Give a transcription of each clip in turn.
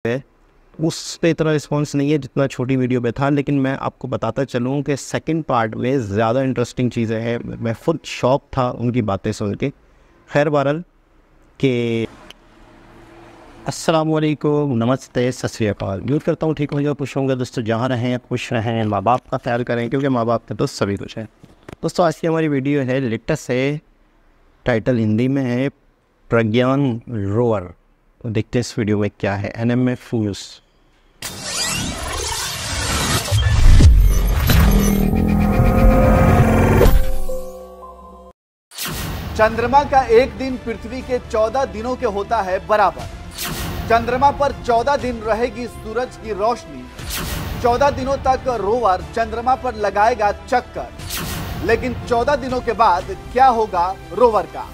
है उस पे इतना रिस्पॉन्स नहीं है जितना छोटी वीडियो पे था, लेकिन मैं आपको बताता चलूँ कि सेकंड पार्ट में ज़्यादा इंटरेस्टिंग चीज़ें हैं। मैं खुद शॉक था उनकी बातें सुन के। खैर बहरहाल के अस्सलाम वालेकुम, नमस्ते, सत श्री अकाल। उम्मीद करता हूँ ठीक होंगे, खुश होंगे दोस्तों। जहाँ रहें खुश रहें, माँ बाप का ख्याल करें, क्योंकि माँ बाप का तो सभी कुछ है। दोस्तों आज की हमारी वीडियो है लेटेस्ट है, टाइटल हिंदी में है प्रज्ञान रोवर। तो देखते हैं इस वीडियो में क्या है। NMF news. चंद्रमा का एक दिन पृथ्वी के 14 दिनों के होता है बराबर। चंद्रमा पर 14 दिन रहेगी सूरज की रोशनी। 14 दिनों तक रोवर चंद्रमा पर लगाएगा चक्कर। लेकिन 14 दिनों के बाद क्या होगा रोवर का?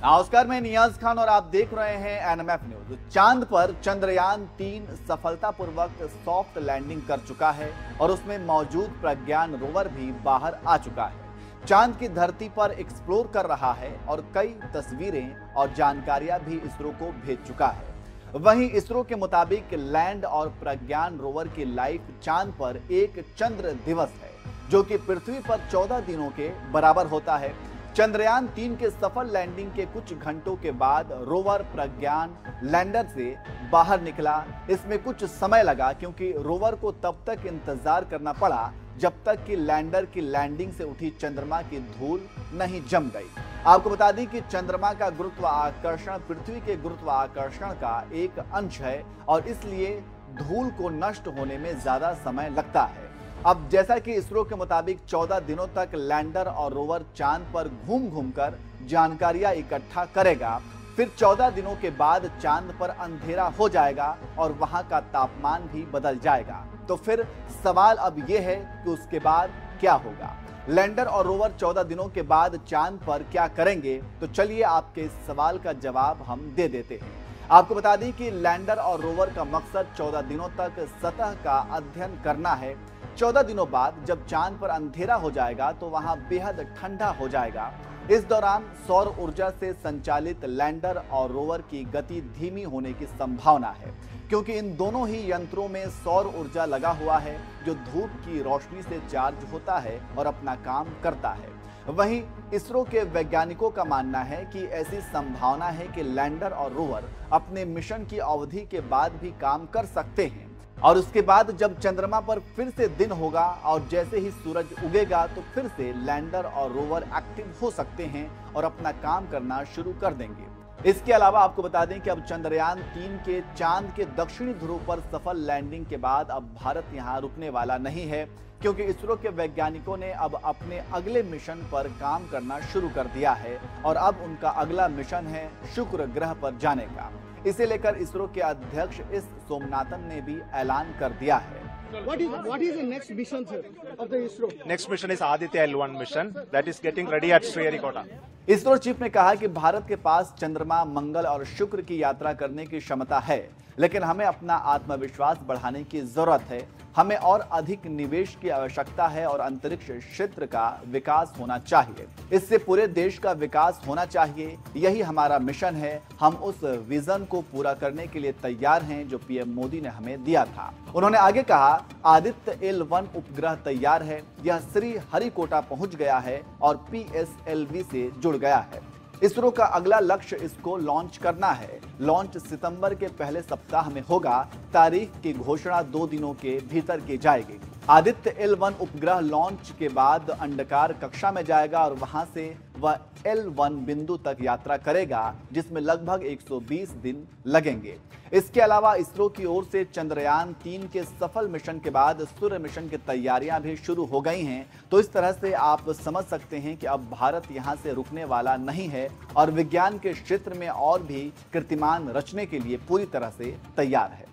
नमस्कार, मैं नियाज खान और आप देख रहे हैं NMF न्यूज। चांद पर चंद्रयान 3 सफलतापूर्वक सॉफ्ट लैंडिंग कर चुका है और उसमें मौजूद प्रज्ञान रोवर भी बाहर आ चुका है। चांद की धरती पर एक्सप्लोर कर रहा है और कई तस्वीरें और जानकारियां भी इसरो को भेज चुका है। वहीं इसरो के मुताबिक लैंड और प्रज्ञान रोवर की लाइफ चांद पर एक चंद्र दिवस है, जो कि पृथ्वी पर 14 दिनों के बराबर होता है। चंद्रयान 3 के सफल लैंडिंग के कुछ घंटों के बाद रोवर प्रज्ञान लैंडर से बाहर निकला। इसमें कुछ समय लगा क्योंकि रोवर को तब तक इंतजार करना पड़ा जब तक कि लैंडर की लैंडिंग से उठी चंद्रमा की धूल नहीं जम गई। आपको बता दें कि चंद्रमा का गुरुत्वाकर्षण पृथ्वी के गुरुत्वाकर्षण का एक अंश है और इसलिए धूल को नष्ट होने में ज्यादा समय लगता है। अब जैसा कि इसरो के मुताबिक 14 दिनों तक लैंडर और रोवर चांद पर घूम घूम कर जानकारियां इकट्ठा करेगा। फिर 14 दिनों के बाद चांद पर अंधेरा हो जाएगा और वहां का तापमान भी बदल जाएगा। तो फिर सवाल अब यह है कि उसके बाद क्या होगा। लैंडर और रोवर 14 दिनों के बाद चांद पर क्या करेंगे? तो चलिए आपके इस सवाल का जवाब हम दे देते हैं। आपको बता दें कि लैंडर और रोवर का मकसद 14 दिनों तक सतह का अध्ययन करना है। 14 दिनों बाद जब चांद पर अंधेरा हो जाएगा तो वहां बेहद ठंडा हो जाएगा। इस दौरान सौर ऊर्जा से संचालित लैंडर और रोवर की गति धीमी होने की संभावना है, क्योंकि इन दोनों ही यंत्रों में सौर ऊर्जा लगा हुआ है जो धूप की रोशनी से चार्ज होता है और अपना काम करता है। वहीं इसरो के वैज्ञानिकों का मानना है कि ऐसी संभावना है कि लैंडर और रोवर अपने मिशन की अवधि के बाद भी काम कर सकते हैं और उसके बाद जब चंद्रमा पर फिर से दिन होगा और जैसे ही सूरज उगेगा तो फिर से लैंडर और रोवर एक्टिव हो सकते हैं और अपना काम करना शुरू कर देंगे। इसके अलावा आपको बता दें कि अब चंद्रयान 3 के चांद के दक्षिणी ध्रुव पर सफल लैंडिंग के बाद अब भारत यहां रुकने वाला नहीं है, क्योंकि इसरो के वैज्ञानिकों ने अब अपने अगले मिशन पर काम करना शुरू कर दिया है और अब उनका अगला मिशन है शुक्र ग्रह पर जाने का। इसे लेकर इसरो के अध्यक्ष एस सोमनाथन ने भी ऐलान कर दिया है। What is the next mission, sir, of the ISRO? Next mission is Aditya L1 mission that is getting ready at Sriharikota. ISRO chief ने कहा कि भारत के पास चंद्रमा, मंगल और शुक्र की यात्रा करने की क्षमता है, लेकिन हमें अपना आत्मविश्वास बढ़ाने की जरूरत है। हमें और अधिक निवेश की आवश्यकता है और अंतरिक्ष क्षेत्र का विकास होना चाहिए। इससे पूरे देश का विकास होना चाहिए। यही हमारा मिशन है। हम उस विजन को पूरा करने के लिए तैयार हैं जो PM मोदी ने हमें दिया था। उन्होंने आगे कहा, आदित्य L1 उपग्रह तैयार है। यह श्रीहरिकोटा पहुंच गया है और PSLV से जुड़ गया है। इसरो का अगला लक्ष्य इसको लॉन्च करना है। लॉन्च सितंबर के पहले सप्ताह में होगा। तारीख की घोषणा 2 दिनों के भीतर की जाएगी। आदित्य L1 उपग्रह लॉन्च के बाद अंडाकार कक्षा में जाएगा और वहां से वह L1 बिंदु तक यात्रा करेगा, जिसमें लगभग 120 दिन लगेंगे। इसके अलावा इसरो की ओर से चंद्रयान 3 के सफल मिशन के बाद सूर्य मिशन की तैयारियां भी शुरू हो गई हैं। तो इस तरह से आप समझ सकते हैं कि अब भारत यहां से रुकने वाला नहीं है और विज्ञान के क्षेत्र में और भी कीर्तिमान रचने के लिए पूरी तरह से तैयार है।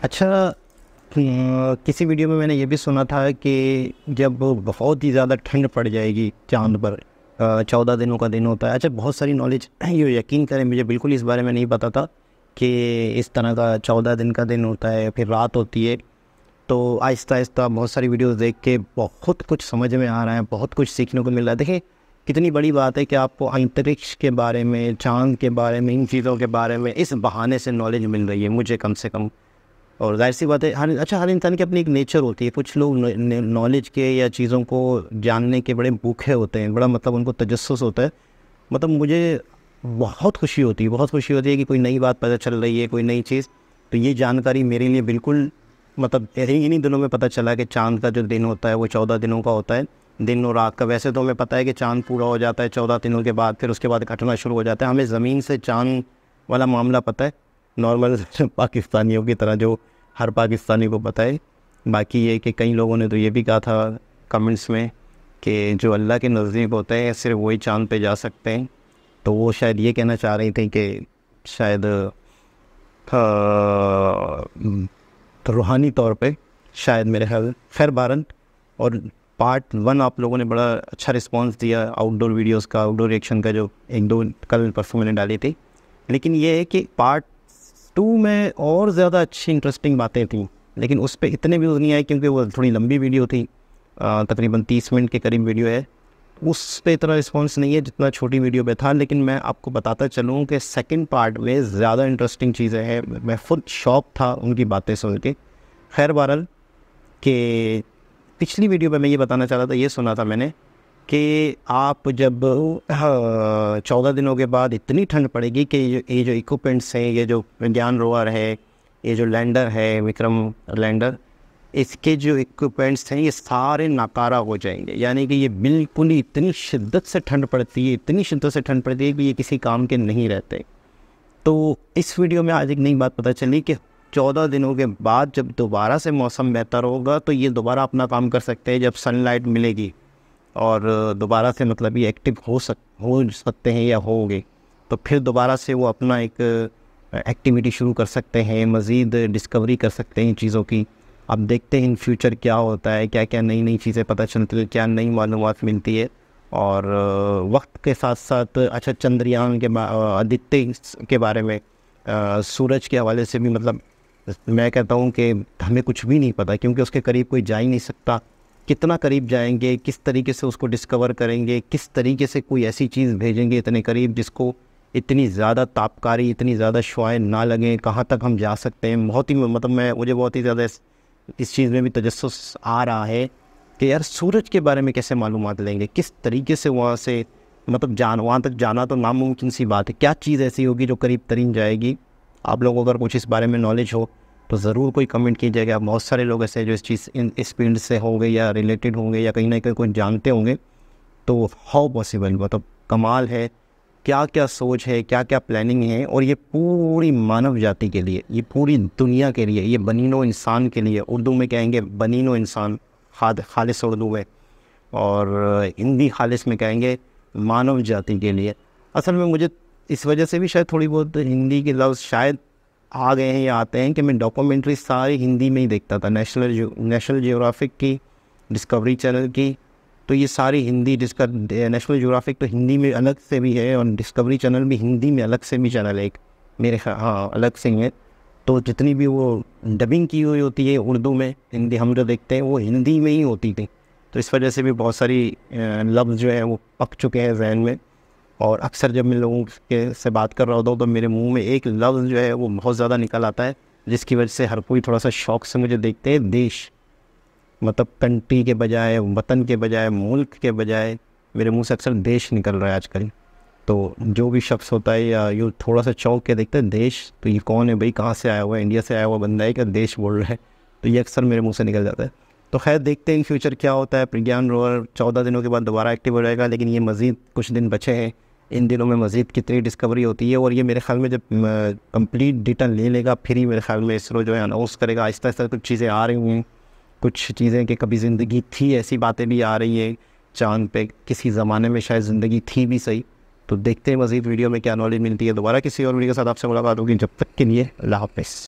अच्छा, किसी वीडियो में मैंने ये भी सुना था कि जब बहुत ही ज़्यादा ठंड पड़ जाएगी चांद पर, 14 दिनों का दिन होता है। अच्छा, बहुत सारी नॉलेज ये यकीन करें मुझे बिल्कुल इस बारे में नहीं पता था। कि इस तरह का 14 दिन का दिन होता है, फिर रात होती है। तो आहिस्ता आहिस्ता बहुत सारी वीडियोस देख के बहुत कुछ समझ में आ रहा है, बहुत कुछ सीखने को मिल रहा है। देखिए कितनी बड़ी बात है कि आपको अंतरिक्ष के बारे में, चाँद के बारे में, इन चीज़ों के बारे में इस बहाने से नॉलेज मिल रही है, मुझे कम से कम। और जाहिर सी बात है हर इंसान की अपनी एक नेचर होती है। कुछ लोग नॉलेज के या चीज़ों को जानने के बड़े भूखे होते हैं, बड़ा मतलब उनको तजस्सुस होता है। मतलब मुझे बहुत खुशी होती है कि कोई नई बात पता चल रही है, कोई नई चीज़। तो ये जानकारी मेरे लिए बिल्कुल मतलब इन्हीं दिनों में पता चला कि चाँद का जो दिन होता है वो 14 दिनों का होता है, दिन और रात का। वैसे तो हमें पता है कि चाँद पूरा हो जाता है 14 दिनों के बाद, फिर उसके बाद घटना शुरू हो जाता है। हमें ज़मीन से चाँद वाला मामला पता है, नॉर्मल पाकिस्तानियों की तरह, जो हर पाकिस्तानी को पता है। बाकी ये कि कई लोगों ने तो ये भी कहा था कमेंट्स में कि जो अल्लाह के नज़दीक होते हैं सिर्फ वही चाँद पे जा सकते हैं। तो वो शायद ये कहना चाह रही थी कि शायद तो रूहानी तौर पे शायद मेरे ख्याल। खैर बहरहाल, और पार्ट 1 आप लोगों ने बड़ा अच्छा रिस्पांस दिया आउटडोर वीडियोस का, आउटडोर रिएक्शन का, जो 1-2 कल परसों मैंने डाली थी। लेकिन ये है कि पार्ट 2 में और ज़्यादा अच्छी इंटरेस्टिंग बातें थी, लेकिन उस पर इतने व्यूज़ नहीं आए क्योंकि वो थोड़ी लंबी वीडियो थी, तकरीबन 30 मिनट के करीब वीडियो है। उस पर इतना रिस्पॉन्स नहीं है जितना छोटी वीडियो पे था। लेकिन मैं आपको बताता चलूँ कि सेकंड पार्ट में ज़्यादा इंटरेस्टिंग चीज़ें हैं। मैं खुद शॉक था उनकी बातें सुन के। खैर बहरहाल, कि पिछली वीडियो में मैं ये बताना चाह रहा था, ये सुना था मैंने कि आप जब 14 दिनों के बाद इतनी ठंड पड़ेगी कि ये जो इक्विपमेंट्स हैं, ये जो विज्ञान रोवर है, ये जो लैंडर है, विक्रम लैंडर, इसके जो इक्विपमेंट्स हैं ये सारे नाकारा हो जाएंगे। यानी कि ये बिल्कुल ही इतनी शिद्दत से ठंड पड़ती है, इतनी शिद्दत से ठंड पड़ती है कि ये किसी काम के नहीं रहते। तो इस वीडियो में आज एक नई बात पता चली कि 14 दिनों के बाद जब दोबारा से मौसम बेहतर होगा तो ये दोबारा अपना काम कर सकते हैं, जब सनलाइट मिलेगी और दोबारा से मतलब ये एक्टिव हो सकते हैं या होंगे, तो फिर दोबारा से वो अपना एक एक्टिविटी शुरू कर सकते हैं, मज़ीद डिस्कवरी कर सकते हैं चीज़ों की। अब देखते हैं इन फ्यूचर क्या होता है, क्या क्या नई नई चीज़ें पता चलती है, क्या नई मालूमात मिलती है। और वक्त के साथ साथ अच्छा चंद्रयान के आदित्य के बारे में, सूरज के हवाले से भी मतलब मैं कहता हूँ कि हमें कुछ भी नहीं पता, क्योंकि उसके करीब कोई जा ही नहीं सकता। कितना करीब जाएंगे, किस तरीके से उसको डिस्कवर करेंगे, किस तरीके से कोई ऐसी चीज़ भेजेंगे इतने करीब जिसको इतनी ज़्यादा तापकारी, इतनी ज़्यादा शुआएं ना लगें, कहाँ तक हम जा सकते हैं। बहुत ही मतलब मुझे बहुत ही ज़्यादा इस चीज़ में भी तजस्सुस आ रहा है कि यार सूरज के बारे में कैसे मालूमात लेंगे, किस तरीके से वहाँ से मतलब वहाँ तक जाना तो नामुमकिन सी बात है। क्या चीज़ ऐसी होगी जो करीब तरीन जाएगी। आप लोगों को अगर कुछ इस बारे में नॉलेज हो तो ज़रूर कोई कमेंट कीजिएगा। बहुत सारे लोग ऐसे जो इस फील्ड से होंगे या रिलेटेड होंगे या कहीं ना कहीं कोई जानते होंगे। तो हाउ पॉसिबल, मतलब कमाल है, क्या क्या सोच है, क्या क्या प्लानिंग है। और ये पूरी मानव जाति के लिए, ये पूरी दुनिया के लिए, ये बनीनो इंसान के लिए, उर्दू में कहेंगे बनीनो इंसान खालिस उर्दू में, और हिंदी खालिस में कहेंगे मानव जाति के लिए। असल में मुझे इस वजह से भी शायद थोड़ी बहुत हिंदी के लफ्ज़ शायद आ गए हैं या आते हैं कि मैं डॉक्यूमेंट्री सारी हिंदी में ही देखता था, नेशनल जियोग्राफिक की, डिस्कवरी चैनल की। तो ये सारी हिंदी, नेशनल जियोग्राफिक तो हिंदी में अलग से भी है और डिस्कवरी चैनल भी हिंदी में अलग से भी चैनल है एक, मेरे हाँ अलग से ही है। तो जितनी भी वो डबिंग की हुई होती है उर्दू में, हिंदी हम जो देखते हैं वो हिंदी में ही होती थी। तो इस वजह से भी बहुत सारी लफ्ज़ जो है वो पक चुके हैं जहन में। और अक्सर जब मैं लोगों के से बात कर रहा होता हूँ तो मेरे मुंह में एक लफ्ज़ जो है वो बहुत ज़्यादा निकल आता है, जिसकी वजह से हर कोई थोड़ा सा शौक से मुझे देखते हैं। देश, मतलब कंट्री के बजाय, वतन के बजाय, मुल्क के बजाय मेरे मुंह से अक्सर देश निकल रहा है आजकल। तो जो भी शख्स होता है या यूँ थोड़ा सा चौंक के देखते हैं देश, तो ये कौन है भाई, कहाँ से आया हुआ है, इंडिया से आया हुआ बंदा है क्या देश बोल रहा है। तो ये अक्सर मेरे मुँह से निकल जाता है। तो खैर देखते हैं इन फ्यूचर क्या होता है। प्रज्ञान रोवर 14 दिनों के बाद दोबारा एक्टिव हो जाएगा, लेकिन ये मज़ीद कुछ दिन बचे हैं। इन दिनों में मज़ीद कितनी डिस्कवरी होती है, और ये मेरे ख्याल में जब कंप्लीट डेटा ले लेगा फिर ही मेरे ख्याल में इसरो जो है अनाउंस करेगा। आहिस्ता आहिस्ता कुछ चीज़ें आ रही हैं, कुछ चीज़ें कि कभी ज़िंदगी थी, ऐसी बातें भी आ रही है चाँद पे, किसी ज़माने में शायद ज़िंदगी थी भी सही। तो देखते हैं मज़ीद वीडियो में क्या नॉलेज मिलती है। दोबारा किसी और वीडियो के साथ आपसे मुलाकात होगी, जब तक के लिए अल्लाह हाफ़िज़।